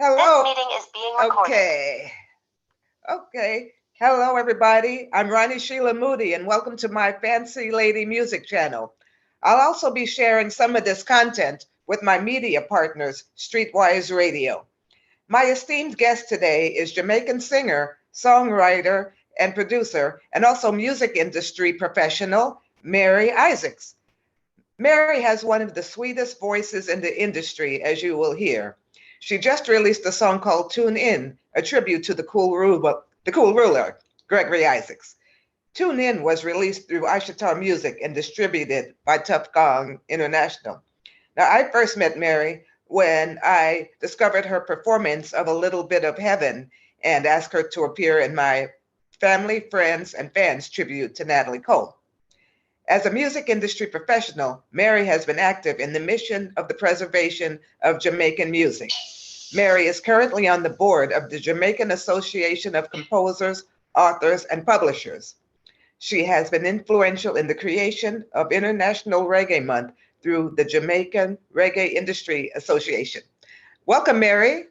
Hello. This meeting is being recorded. Okay. Hello, everybody. I'm Ronnie Sheila Moody, and welcome to my Fancy Lady Music channel. I'll also be sharing some of this content with my media partners, Streetwise Radio. My esteemed guest today is Jamaican singer, songwriter, and producer, and also music industry professional, Mary Isaacs. Mary has one of the sweetest voices in the industry, as you will hear. She just released a song called Tune In, a tribute to the cool ruler, Gregory Isaacs. Tune In was released through Ashitar Music and distributed by Tough Gong International. Now, I first met Mary when I discovered her performance of A Little Bit of Heaven and asked her to appear in my Family, Friends, and Fans tribute to Natalie Cole. As a music industry professional, Mary has been active in the mission of the preservation of Jamaican music. Mary is currently on the board of the Jamaican Association of Composers, Authors, and Publishers. She has been influential in the creation of International Reggae Month through the Jamaican Reggae Industry Association. Welcome, Mary.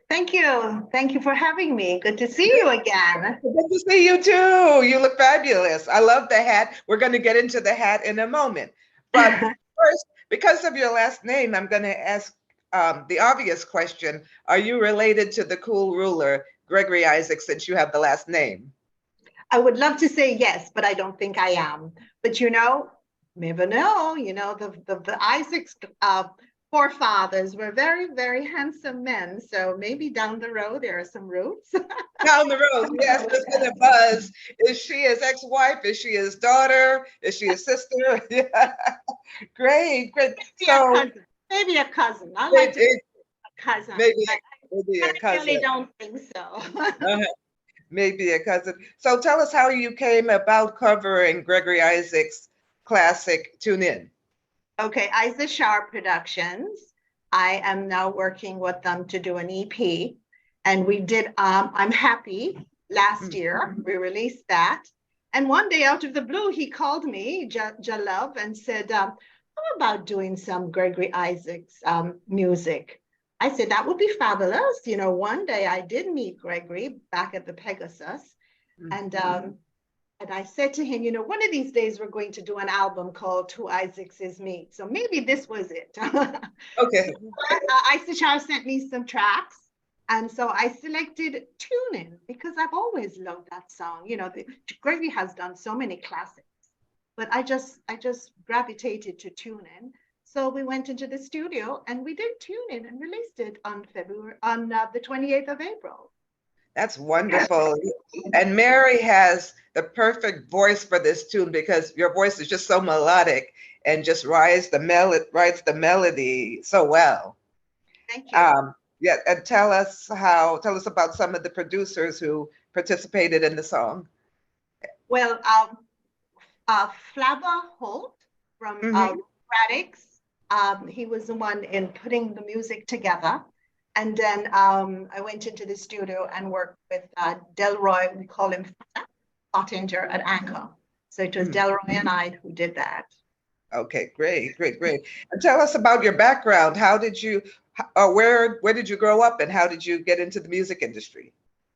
Thank you. Thank you for having me. Good to see you again. Good to see you too. You look fabulous. I love the hat. We're going to get into the hat in a moment. But first, because of your last name, I'm going to ask the obvious question. Are you related to the cool ruler, Gregory Isaacs, since you have the last name? I would love to say yes, but I don't think I am. But never know. The Isaacs forefathers were very, very handsome men. So maybe down the road, there are some roots. Down the road, yes, there's been a buzz. Is she his ex-wife? Is she his daughter? Is she his sister? Yeah. Great. Maybe a cousin. I like to say a cousin. Maybe a cousin. I really don't think so. Maybe a cousin. So tell us how you came about covering Gregory Isaacs' classic Tune In. Okay, Isa Shar Productions. I am now working with them to do an EP. And we did I'm Happy last year. We released that. And one day out of the blue, he called me, Jalove, and said, how about doing some Gregory Isaacs music? I said, that would be fabulous. One day I did meet Gregory back at the Pegasus. And I said to him, one of these days we're going to do an album called Two Isaacses Meet. So maybe this was it. Okay. Isa Shar sent me some tracks. And so I selected Tune In because I've always loved that song. Gregory has done so many classics, but I just gravitated to Tune In. So we went into the studio and we did Tune In and released it on the 28th of April. That's wonderful. And Mary has the perfect voice for this tune because your voice is just so melodic and just writes the melody so well. Thank you. Yeah, and tell us about some of the producers who participated in the song. Well, Flabba Holt from Radix, he was the one in putting the music together. And then I went into the studio and worked with Delroy, we call him Pottinger at Anchor. So it was Delroy and I who did that. Okay, great. And tell us about your background. How did you, where did you grow up and how did you get into the music industry?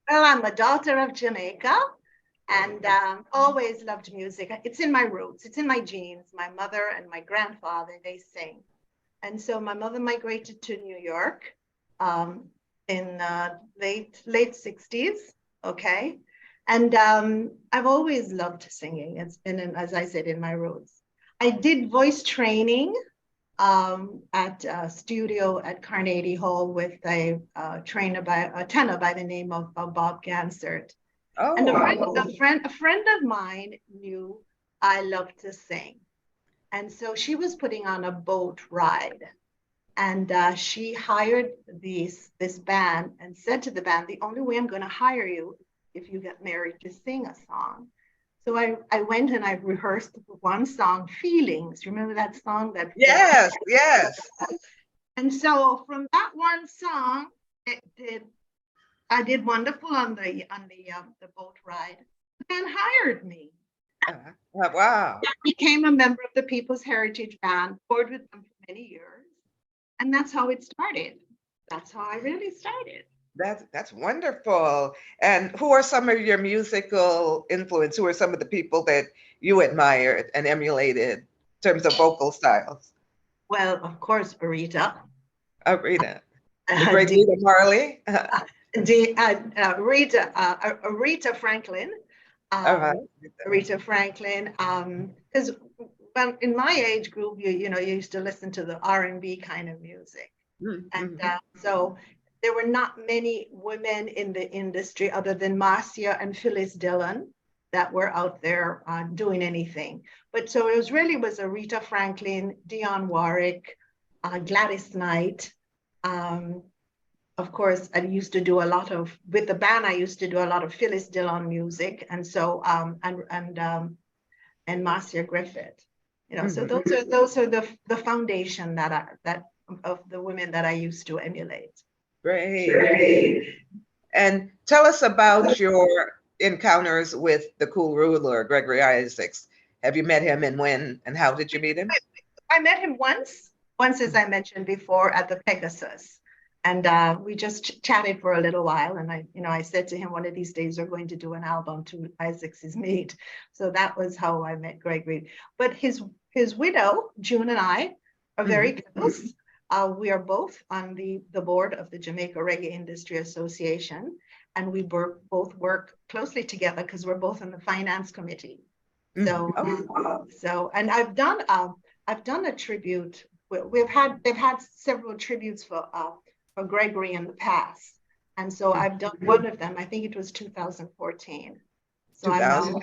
Well, I'm a daughter of Jamaica and always loved music. It's in my roots, it's in my genes. My mother and my grandfather, they sing. And so my mother migrated to New York in late 60s, okay? And I've always loved singing. It's been, as I said, in my roots. I did voice training at a studio at Carnegie Hall with a tenor by the name of Bob Gansert. Oh. And a friend of mine knew I loved to sing. And so she was putting on a boat ride. And she hired this band and said to the band, the only way I'm going to hire you if you get married to sing a song. So I went and I rehearsed one song, Feelings. Remember that song? Yes. And so from that one song, I did wonderful on the boat ride. And hired me. Wow. I became a member of the People's Heritage Band, toured with them for many years. And that's how it started. That's how I really started. That's wonderful. And who are some of your musical influence? Who are some of the people that you admired and emulated in terms of vocal styles? Well, of course, Rita, Rita, the uh, great D, Rita Marley. Rita Franklin, All right. um, Rita Franklin, because well, in my age group, you used to listen to the R&B kind of music, and Mm-hmm. so there were not many women in the industry other than Marcia and Phyllis Dillon that were out there doing anything. But so it was Aretha Franklin, Dionne Warwick, Gladys Knight. Um, of course, I used to do a lot of with the band. I used to do a lot of Phyllis Dillon music, and so and Marcia Griffith. So Mm-hmm. those are the foundation that of the women that I used to emulate. Great. And tell us about your encounters with the cool ruler, Gregory Isaacs. Have you met him and when and how did you meet him? I met him once, as I mentioned before, at the Pegasus. And we just chatted for a little while. And I said to him, one of these days, we're going to do an album to Isaacs' Meet. So that was how I met Gregory. But his widow, June, and I are very close. We are both on the board of the Jamaica Reggae Industry Association. And we both work closely together because we're both in the finance committee. So, and I've done a tribute. They've had several tributes for Gregory in the past, and so I've done one of them. I think it was 2014. So 2000.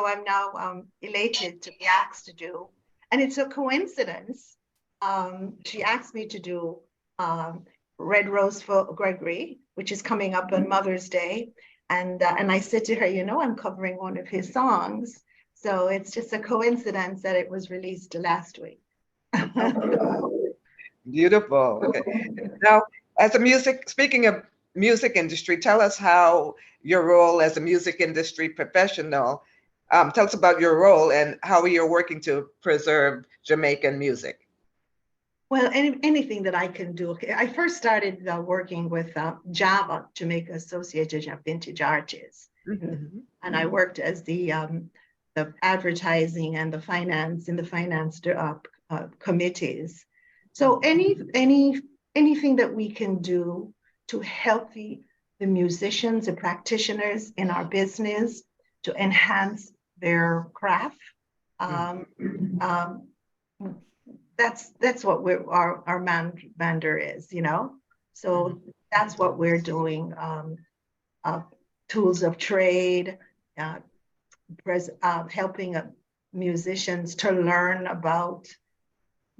I'm now elated to be asked to do, and it's a coincidence. She asked me to do Red Rose for Gregory, which is coming up on Mother's Day, and I said to her, I'm covering one of his songs. So it's just a coincidence that it was released last week. Beautiful. Okay. Now, speaking of music industry, tell us how your role as a music industry professional, tell us about your role and how you're working to preserve Jamaican music. Well, anything that I can do. I first started working with JAVA, Jamaica Association of Vintage Artists. Mm-hmm. And I worked as the advertising and the finance committees. So anything that we can do to help the musicians and practitioners in our business to enhance their craft, that's what our mander is, So that's what we're doing. Tools of trade, helping musicians to learn about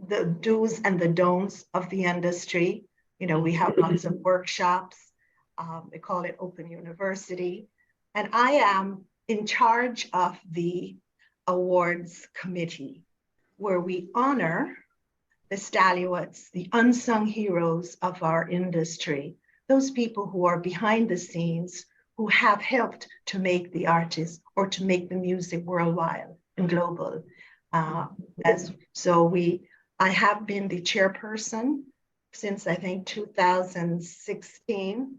the do's and the don'ts of the industry. We have lots of workshops. They call it Open University. And I am in charge of the awards committee, where we honor the stalwarts, the unsung heroes of our industry, those people who are behind the scenes, who have helped to make the artists or to make the music worldwide and global. I have been the chairperson since I think 2016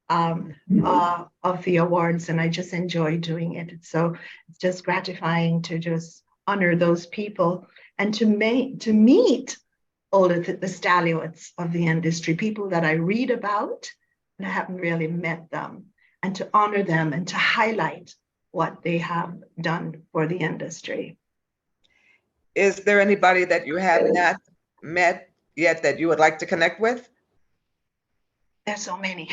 of the awards, and I just enjoy doing it. So it's just gratifying to just honor those people and to meet all of the stalwarts of the industry, people that I read about and I haven't really met them, and to honor them and to highlight what they have done for the industry. Is there anybody that you have not met yet that you would like to connect with? There's so many.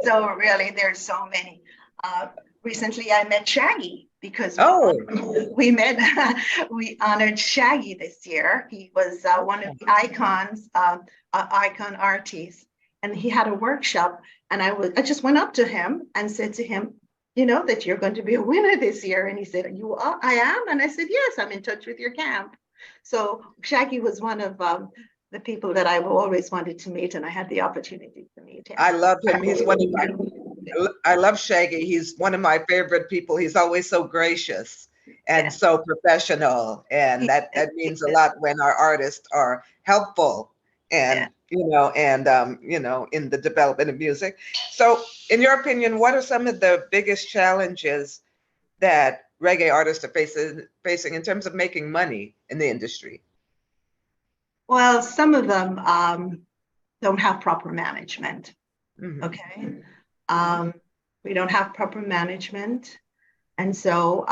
There's so many. Recently, I met Shaggy because we honored Shaggy this year. He was one of the icons, icon artists, and he had a workshop. And I just went up to him and said to him, that you're going to be a winner this year. And he said, "You are?" "I am." And I said, "Yes, I'm in touch with your camp." So Shaggy was one of the people that I've always wanted to meet, and I had the opportunity to meet him. I love him. I love Shaggy. He's one of my favorite people. He's always so gracious and so professional. And that means a lot when our artists are helpful and in the development of music. So, in your opinion, what are some of the biggest challenges that reggae artists are facing in terms of making money in the industry? Well, some of them don't have proper management. Mhm. Okay. Um, we don't have proper management. And so,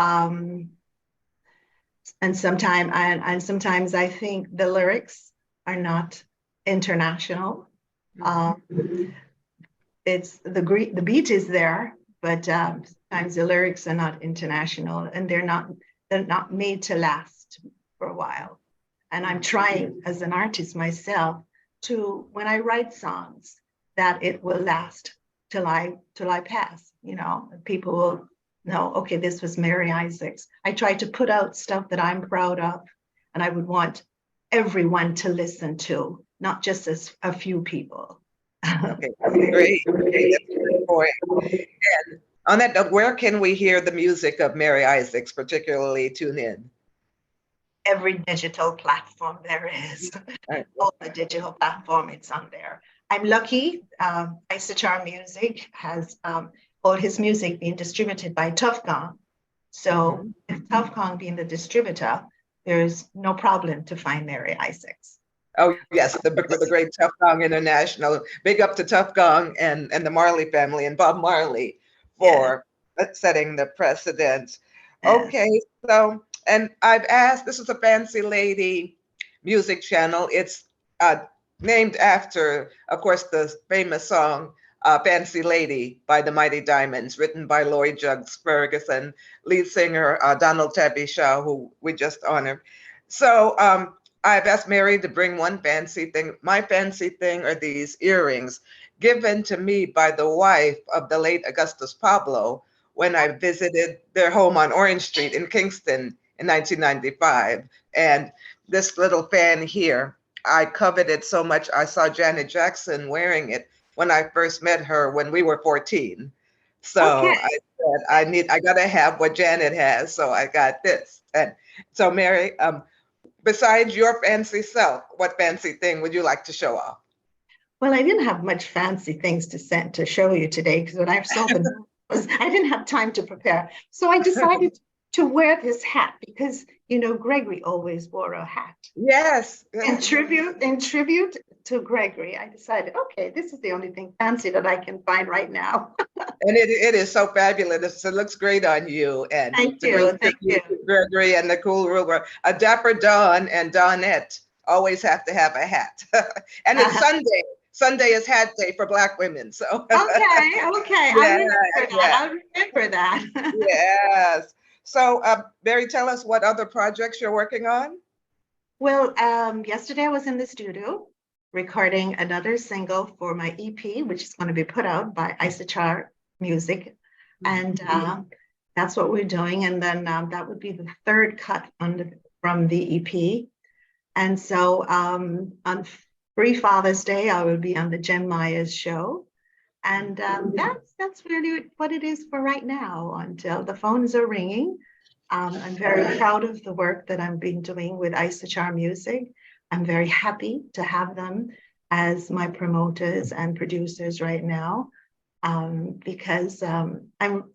sometimes I think the lyrics are not international. Um, it's the beat is there, but sometimes the lyrics are not international, and they're not made to last for a while. And I'm trying as an artist myself to, when I write songs, that it will last till I pass. People will know, okay, this was Mary Isaacs. I try to put out stuff that I'm proud of, and I would want everyone to listen to, not just as a few people. Okay, that's great. Okay, that's a great point. And on that note, where can we hear the music of Mary Isaacs, particularly tune in? Every digital platform there is. Right. All the digital platform, it's on there. I'm lucky. Isachar Music has all his music being distributed by Tough Gong. So if Tough Gong being the distributor, there's no problem to find Mary Isaacs. Oh yes, the great Tough Gong International. Big up to Tough Gong and the Marley family and Bob Marley for setting the precedent. Yes. Okay, so and I've asked. This is a Fancy Lady music channel. It's named after, of course, the famous song "Fancy Lady" by the Mighty Diamonds, written by Lloyd Juggs Ferguson, lead singer Donald Tabby Shaw, who we just honored. So. I've asked Mary to bring one fancy thing. My fancy thing are these earrings given to me by the wife of the late Augustus Pablo when I visited their home on Orange Street in Kingston in 1995. And this little fan here, I coveted so much. I saw Janet Jackson wearing it when I first met her when we were 14. So I Okay. said, I gotta have what Janet has. So I got this. And so Mary, besides your fancy self, what fancy thing would you like to show off? Well, I didn't have much fancy things to send to show you today because when I saw them, I didn't have time to prepare. So I decided to wear this hat because Gregory always wore a hat. Yes. In tribute to Gregory, I decided, okay, this is the only thing fancy that I can find right now. And it is so fabulous. It looks great on you. And Thank it's a great you. Thank you. tribute to Gregory and the cool ruler. A dapper Dawn and Dawnette always have to have a hat. And it's Sunday. Sunday is hat day for Black women. So Okay. yeah, I'll remember that. yes. So Mary, tell us what other projects you're working on. Well, yesterday I was in the studio recording another single for my EP, which is going to be put out by Isachar Music. And that's what we're doing. And then that would be the third cut from the EP. And so on Free Father's Day, I will be on the Jen Myers show. And that's really what it is for right now until the phones are ringing. I'm very proud of the work that I've been doing with Isachar Music. I'm very happy to have them as my promoters and producers right now because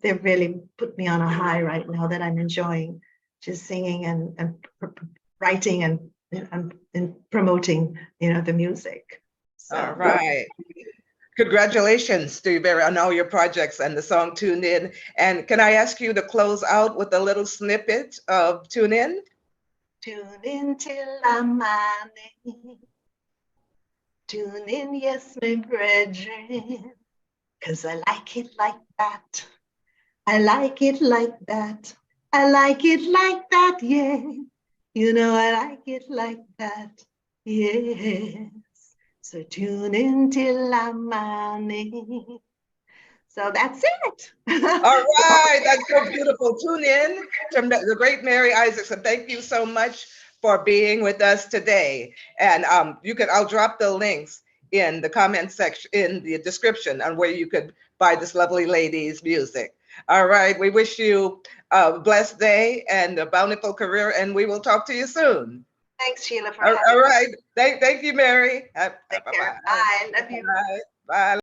they've really put me on a high right now that I'm enjoying just singing and writing and promoting, the music. So. All right. Congratulations to you, Barry, on all your projects and the song Tune In. And can I ask you to close out with a little snippet of Tune In? Tune in till I'm morning. Tune in, yes, my brethren. 'Cause I like it like that. I like it like that. I like it like that, yeah. I like it like that, yes. So tune in till I'm morning. So that's it. All right, that's so beautiful. Tune in to the great Mary Isaacs, and thank you so much for being with us today. And I'll drop the links in the comment section, in the description, on where you could buy this lovely lady's music. All right, we wish you a blessed day and a bountiful career, and we will talk to you soon. Thanks, Sheila, for All having me. right. Thank you, Mary. Take care. Bye-bye. Bye. Love you. Bye. Bye.